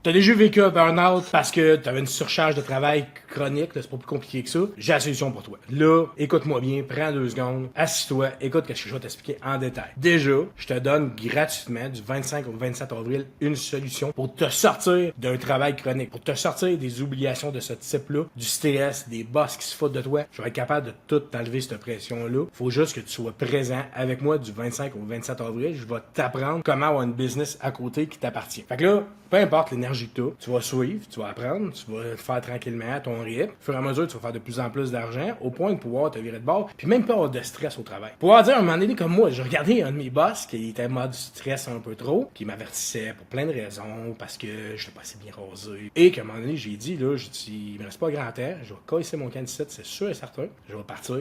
T'as déjà vécu un burn-out parce que t'avais une surcharge de travail chronique, là, c'est pas plus compliqué que ça. J'ai la solution pour toi. Là, écoute-moi bien, prends 2 secondes, assis-toi, écoute ce que je vais t'expliquer en détail. Déjà, je te donne gratuitement du 25 au 27 avril une solution pour te sortir d'un travail chronique, pour te sortir des obligations de ce type-là, du stress, des boss qui se foutent de toi. Je vais être capable de tout t'enlever cette pression-là. Faut juste que tu sois présent avec moi du 25 au 27 avril. Je vais t'apprendre comment avoir une business à côté qui t'appartient. Fait que là, peu importe l'énergie que tu vas suivre, tu vas apprendre, tu vas le faire tranquillement à ton rythme. Au fur et à mesure, tu vas faire de plus en plus d'argent au point de pouvoir te virer de bord, puis même pas avoir de stress au travail. Pouvoir dire à un moment donné comme moi, j'ai regardé un de mes boss qui était en mode stress un peu trop, qui m'avertissait pour plein de raisons, parce que je n'étais pas assez bien rasé. Et qu'à un moment donné, j'ai dit, il me reste pas grand temps, je vais casser mon candidat, c'est sûr et certain. Je vais partir,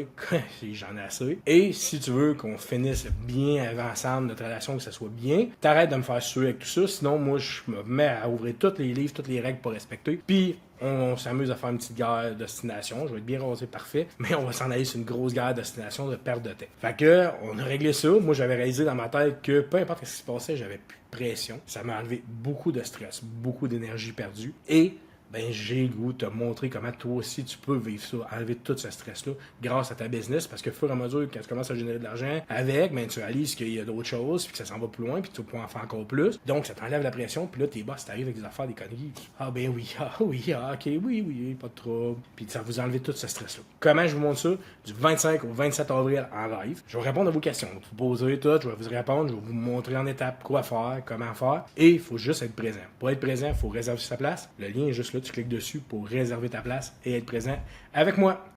j'en ai assez. Et si tu veux qu'on finisse bien avant ensemble, notre relation, que ça soit bien, t'arrêtes de me faire suer avec tout ça, sinon moi, je me mets à ouvrir tous les livres, toutes les règles pour respecter, puis on s'amuse à faire une petite guerre de destination. Je vais être bien rasé, parfait, mais on va s'en aller sur une grosse guerre de destination de perte de temps. Fait que, on a réglé ça. Moi, j'avais réalisé dans ma tête que peu importe ce qui se passait, j'avais plus de pression. Ça m'a enlevé beaucoup de stress, beaucoup d'énergie perdue, et ben j'ai le goût de te montrer comment toi aussi tu peux vivre ça, enlever tout ce stress-là grâce à ta business, parce que au fur et à mesure quand tu commences à générer de l'argent avec, ben tu réalises qu'il y a d'autres choses, puis que ça s'en va plus loin, puis tu peux en faire encore plus. Donc ça t'enlève la pression, puis là tes boss t'arrivent avec des affaires, des conneries. Ah ben oui, ah oui, ah ok, oui, pas de trouble. Puis ça vous enlève tout ce stress-là. Comment je vous montre ça? Du 25 au 27 avril en live. Je vais répondre à vos questions. Vous poser tout, je vais vous répondre, je vais vous montrer en étapes quoi faire, comment faire. Et il faut juste être présent. Pour être présent, il faut réserver sa place. Le lien est juste là, tu cliques dessus pour réserver ta place et être présent avec moi.